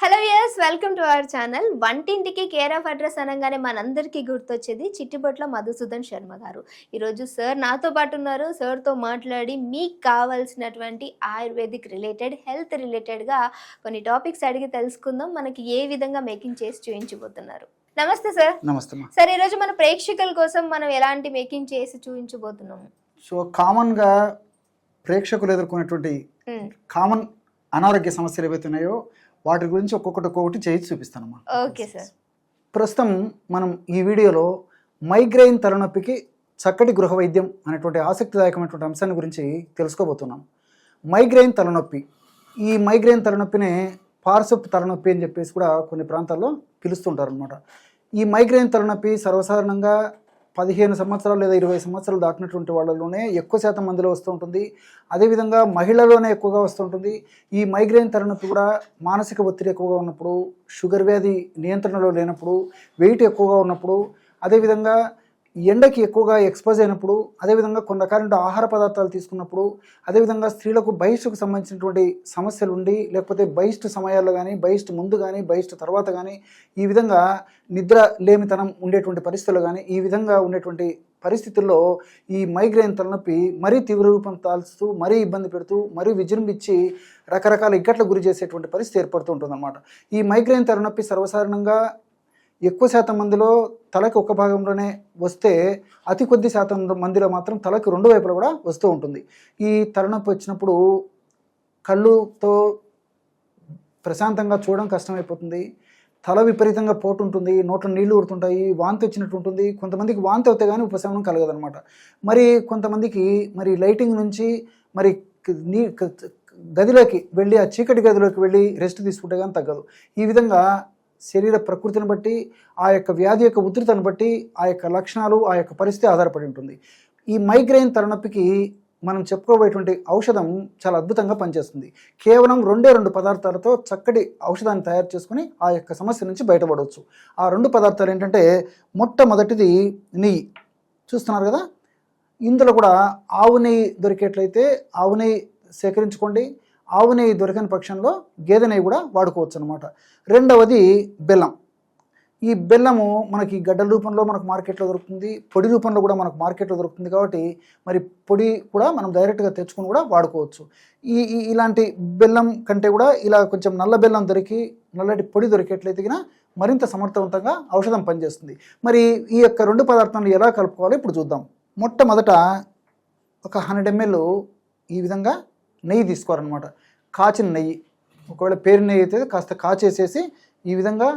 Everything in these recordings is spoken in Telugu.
Hello yes welcome to our channel. వంటింటికి కేర్ ఆఫ్ అడ్రస్ అనగానే మనందరికీ గుర్తొచ్చేది చిట్టిబొట్ల మధుసూదన్ శర్మ గారు. ఈరోజు సార్ నాతో పాటు ఉన్నారు. సార్తో మాట్లాడి మీకు కావాల్సినటువంటి ఆయుర్వేదిక్ రిలేటెడ్, హెల్త్ రిలేటెడ్గా కొన్ని టాపిక్స్ అడిగి తెలుసుకుందాం. మనకి ఏ విధంగా మేకింగ్ చేసి చూపించబోతున్నారు. నమస్తే సార్. నమస్తే. సార్, ఈరోజు మన ప్రేక్షకుల కోసం మనం ఎలాంటి మేకింగ్ చేసి చూపించబోతున్నాము? సో కామన్గా ప్రేక్షకులు ఎదుర్కొనేటువంటి కామన్ అనారోగ్య సమస్యలు ఏవైతే ఉన్నాయో వాటి గురించి ఒక్కొక్కటి చేసి చూపిస్తానమ్మా. Okay sir. ప్రస్తుతం మనం ఈ వీడియోలో మైగ్రెయిన్ తలనొప్పికి చక్కటి గృహ వైద్యం అనేటువంటి ఆసక్తిదాయకమైనటువంటి అంశాన్ని గురించి తెలుసుకోబోతున్నాం. మైగ్రెయిన్ తలనొప్పి, ఈ మైగ్రెయిన్ తలనొప్పినే పార్శ్వపు తలనొప్పి అని చెప్పేసి కూడా కొన్ని ప్రాంతాల్లో పిలుస్తుంటారు అనమాట. ఈ మైగ్రెయిన్ తలనొప్పి సర్వసాధారణంగా 15 సంవత్సరాలు లేదా 20 సంవత్సరాలు దాటినటువంటి వాళ్ళలోనే ఎక్కువ శాతం మందిలో వస్తూ ఉంటుంది. అదేవిధంగా మహిళల్లోనే ఎక్కువగా వస్తుంటుంది. ఈ మైగ్రెయిన్ తలనొప్పి కూడా మానసిక ఒత్తిడి ఎక్కువగా ఉన్నప్పుడు, షుగర్ వ్యాధి నియంత్రణలో లేనప్పుడు, వెయిట్ ఎక్కువగా ఉన్నప్పుడు, అదేవిధంగా ఎండకి ఎక్కువగా ఎక్స్పోజ్ అయినప్పుడు, అదేవిధంగా కొన్ని రకాల ఆహార పదార్థాలు తీసుకున్నప్పుడు, అదేవిధంగా స్త్రీలకు బహిష్టుకు సంబంధించినటువంటి సమస్యలు ఉండి, లేకపోతే బహిష్టు సమయాల్లో కానీ, బహిష్టు ముందు కానీ, బహిష్టు తర్వాత కానీ, ఈ విధంగా నిద్ర లేమితనం ఉండేటువంటి పరిస్థితుల్లో కానీ, ఈ విధంగా ఉండేటువంటి పరిస్థితుల్లో ఈ మైగ్రెయిన్ తలనొప్పి మరీ తీవ్ర రూపం తాల్చుతూ, మరీ ఇబ్బంది పెడుతూ, మరీ విజృంభించి రకరకాల ఇక్కట్ల గురి చేసేటువంటి పరిస్థితి ఏర్పడుతూ ఉంటుందన్నమాట. ఈ మైగ్రెయిన్ తలనొప్పి సర్వసాధారణంగా ఎక్కువ శాతం మందిలో తలకి ఒక భాగంలోనే వస్తే, అతి కొద్ది శాతం మందిలో మాత్రం తలకి 2 వైపులా కూడా వస్తూ ఉంటుంది. ఈ తలనొప్పి వచ్చినప్పుడు కళ్ళుతో ప్రశాంతంగా చూడడం కష్టమైపోతుంది, తల విపరీతంగా పోటు ఉంటుంది, నోట్లో నీళ్లు ఊరుతుంటాయి, వాంతి వచ్చినట్టు ఉంటుంది. కొంతమందికి వాంతి అవుతే కానీ ఉపశమనం కలగదనమాట. మరి కొంతమందికి మరి లైటింగ్ నుంచి మరి గదిలోకి వెళ్ళి, ఆ చీకటి గదిలోకి వెళ్ళి రెస్ట్ తీసుకుంటే కానీ తగ్గదు. ఈ విధంగా శరీర ప్రకృతిని బట్టి, ఆ యొక్క వ్యాధి యొక్క ఉధృతిని బట్టి, ఆ యొక్క లక్షణాలు, ఆ యొక్క పరిస్థితి ఆధారపడి ఉంటుంది. ఈ మైగ్రెయిన్ తలనొప్పికి మనం చెప్పుకోబోయేటువంటి ఔషధం చాలా అద్భుతంగా పనిచేస్తుంది. కేవలం 2 పదార్థాలతో చక్కటి ఔషధాన్ని తయారు చేసుకుని ఆ యొక్క సమస్య నుంచి బయటపడవచ్చు. ఆ 2 పదార్థాలు ఏంటంటే, మొట్టమొదటిది నెయ్యి. చూస్తున్నారు కదా, ఇందులో కూడా ఆవు నెయ్యి దొరికేట్లయితే ఆవు నెయ్యి సేకరించుకోండి. ఆవు నెయ్యి దొరికని పక్షంలో గేదె నెయ్యి కూడా వాడుకోవచ్చు అనమాట. రెండవది బెల్లం. ఈ బెల్లము మనకి గడ్డల రూపంలో మనకు మార్కెట్లో దొరుకుతుంది, పొడి రూపంలో కూడా మనకు మార్కెట్లో దొరుకుతుంది. కాబట్టి మరి పొడి కూడా మనం డైరెక్ట్గా తెచ్చుకొని కూడా వాడుకోవచ్చు. ఇలాంటి బెల్లం కంటే కూడా ఇలా కొంచెం నల్ల బెల్లం దొరికి, నల్లటి పొడి దొరికేట్లయితే మరింత సమర్థవంతంగా ఔషధం పనిచేస్తుంది. మరి ఈ యొక్క 2 పదార్థాలను ఎలా కలుపుకోవాలో ఇప్పుడు చూద్దాం. మొట్టమొదట ఒక 100 ml ఈ విధంగా నెయ్యి తీసుకోవాలన్నమాట. కాచిన నెయ్యి, ఒకవేళ పేరు నెయ్యి అయితే కాస్త కాచేసేసి ఈ విధంగా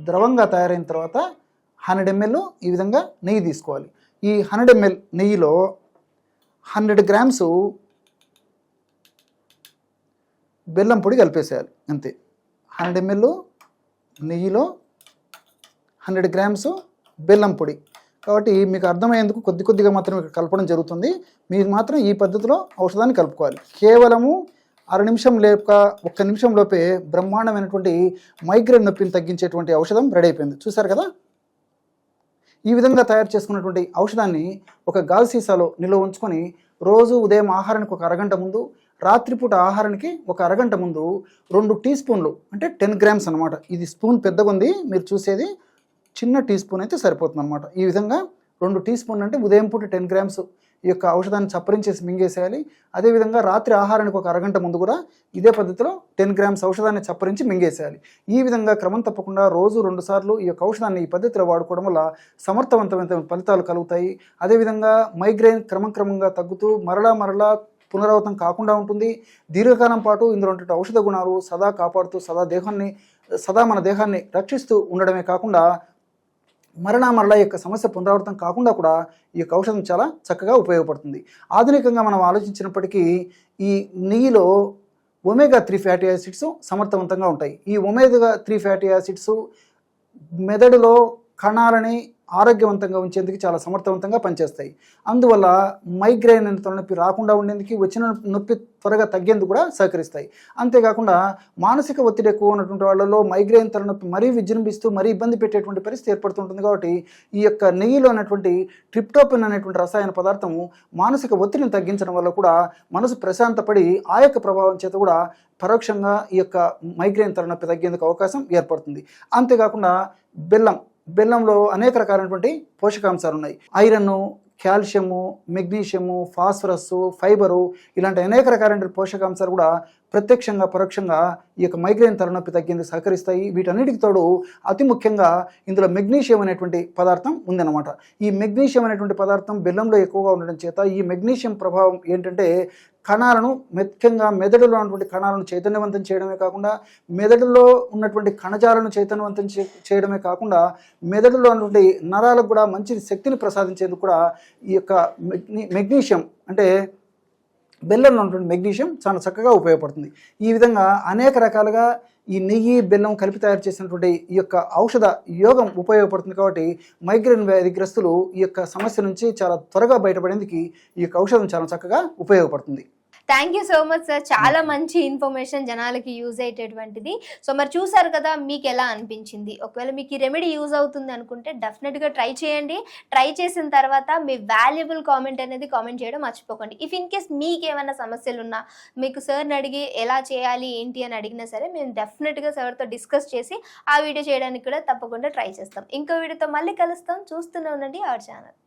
ద్రవంగా తయారైన తర్వాత 100 ml ఈ విధంగా నెయ్యి తీసుకోవాలి. ఈ 100 ml నెయ్యిలో 100 grams బెల్లం పొడి కలిపేసేయాలి, అంతే. 100 ml నెయ్యిలో 100 grams బెల్లం పొడి. కాబట్టి మీకు అర్థమయ్యేందుకు కొద్దిగా మాత్రం ఇక్కడ కలపడం జరుగుతుంది. మీరు మాత్రం ఈ పద్ధతిలో ఔషధాన్ని కలుపుకోవాలి. కేవలము 1/2 నిమిషం లేక 1 నిమిషం లోపే బ్రహ్మాండమైనటువంటి మైగ్రేన్ నొప్పిని తగ్గించేటువంటి ఔషధం రెడీ అయిపోయింది. చూసారు కదా. ఈ విధంగా తయారు చేసుకున్నటువంటి ఔషధాన్ని ఒక గాజు సీసాలో నిల్వ ఉంచుకొని రోజు ఉదయం ఆహారానికి ఒక అరగంట ముందు, రాత్రిపూట ఆహారానికి ఒక అరగంట ముందు 2 టీ స్పూన్లు, అంటే 10 grams అనమాట. ఇది స్పూన్ పెద్దగా ఉంది, మీరు చూసేది చిన్న టీ స్పూన్ అయితే సరిపోతుంది అనమాట. ఈ విధంగా 2 టీ స్పూన్లు అంటే ఉదయం పూట 10 grams ఈ యొక్క ఔషధాన్ని చప్పరించేసి మింగేసేయాలి. అదేవిధంగా రాత్రి ఆహారానికి ఒక అరగంట ముందు కూడా ఇదే పద్ధతిలో 10 grams ఔషధాన్ని చప్పరించి మింగేసేయాలి. ఈ విధంగా క్రమం తప్పకుండా రోజు 2 సార్లు ఈ యొక్క ఔషధాన్ని ఈ పద్ధతిలో వాడుకోవడం వల్ల సమర్థవంతమైన ఫలితాలు కలుగుతాయి. అదేవిధంగా మైగ్రేన్ క్రమంగా తగ్గుతూ మరలా పునరావృతం కాకుండా ఉంటుంది. దీర్ఘకాలం పాటు ఇందులో ఉండే ఔషధ గుణాలు సదా కాపాడుతూ, సదా మన దేహాన్ని రక్షిస్తూ ఉండడమే కాకుండా మరలా యొక్క సమస్య పునరావృతం కాకుండా కూడా ఈ యొక్క ఔషధం చాలా చక్కగా ఉపయోగపడుతుంది. ఆధునికంగా మనం ఆలోచించినప్పటికీ ఈ నెయ్యిలో omega-3 ఫ్యాటీ యాసిడ్స్ సమర్థవంతంగా ఉంటాయి. ఈ omega-3 ఫ్యాటీ యాసిడ్స్ మెదడులో కణాలని ఆరోగ్యవంతంగా ఉంచేందుకు చాలా సమర్థవంతంగా పనిచేస్తాయి. అందువల్ల మైగ్రేన్ అనే తలనొప్పి రాకుండా ఉండేందుకు, వచ్చిన నొప్పి త్వరగా తగ్గేందుకు కూడా సహకరిస్తాయి. అంతేకాకుండా మానసిక ఒత్తిడి ఎక్కువ ఉన్నటువంటి వాళ్ళలో మైగ్రేన్ తలనొప్పి మరీ విజృంభిస్తూ మరీ ఇబ్బంది పెట్టేటువంటి పరిస్థితి ఏర్పడుతుంటుంది. కాబట్టి ఈ యొక్క నెయ్యిలో ఉన్నటువంటి ట్రిప్టోఫాన్ అనేటువంటి రసాయన పదార్థము మానసిక ఒత్తిడిని తగ్గించడం వల్ల కూడా మనసు ప్రశాంతపడి ఆ యొక్క ప్రభావం చేత కూడా పరోక్షంగా ఈ యొక్క మైగ్రేన్ తలనొప్పి తగ్గేందుకు అవకాశం ఏర్పడుతుంది. అంతేకాకుండా బెల్లంలో అనేక రకాలైనటువంటి పోషకాంశాలు ఉన్నాయి. Iron, calcium, magnesium, phosphorus, fibre ఇలాంటి అనేక రకాలైన పోషకాంశాలు కూడా ప్రత్యక్షంగా పరోక్షంగా ఈ యొక్క మైగ్రేన్ తలనొప్పి తగ్గేందుకు సహకరిస్తాయి. వీటన్నిటికి తోడు అతి ముఖ్యంగా ఇందులో మెగ్నీషియం అనేటువంటి పదార్థం ఉందన్నమాట. ఈ మెగ్నీషియం అనేటువంటి పదార్థం బెల్లంలో ఎక్కువగా ఉండడం చేత ఈ మెగ్నీషియం ప్రభావం ఏంటంటే కణాలను ముఖ్యంగా మెదడులో ఉన్నటువంటి కణాలను చైతన్యవంతం చేయడమే కాకుండా, మెదడులో ఉన్నటువంటి కణజాలను చైతన్యవంతం చేయడమే కాకుండా, మెదడులో ఉన్నటువంటి నరాలకు కూడా మంచి శక్తిని ప్రసాదించేందుకు కూడా ఈ యొక్క మెగ్నీషియం అంటే బెల్లంలో ఉన్నటువంటి మెగ్నీషియం చాలా చక్కగా ఉపయోగపడుతుంది. ఈ విధంగా అనేక రకాలుగా ఈ నెయ్యి, బెల్లం కలిపి తయారు చేసినటువంటి ఈ యొక్క ఔషధ యోగం ఉపయోగపడుతుంది. కాబట్టి మైగ్రేన్ వ్యాధిగ్రస్తులు ఈ యొక్క సమస్య నుంచి చాలా త్వరగా బయటపడేందుకు ఈ యొక్క ఔషధం చాలా చక్కగా ఉపయోగపడుతుంది. Thank you so much sir. చాలా మంచి ఇన్ఫర్మేషన్ జనాలకి యూజ్ అయ్యేటటువంటిది. సో మరి చూసారు కదా, మీకు ఎలా అనిపించింది? ఒకవేళ మీకు ఈ రెమెడీ యూజ్ అవుతుంది అనుకుంటే డెఫినెట్గా ట్రై చేయండి. ట్రై చేసిన తర్వాత మీ వాల్యుబుల్ కామెంట్ అనేది కామెంట్ చేయడం మర్చిపోకండి. ఇఫ్ ఇన్ కేస్ మీకు ఏమైనా సమస్యలు ఉన్నా, మీకు సార్ని అడిగి ఎలా చేయాలి ఏంటి అని అడిగినా సరే మేము డెఫినెట్గా సార్తో డిస్కస్ చేసి ఆ వీడియో చేయడానికి కూడా తప్పకుండా ట్రై చేస్తాం. ఇంకో వీడియోతో మళ్ళీ కలుస్తాం. చూస్తూనే ఉండండి అవర్ ఛానల్.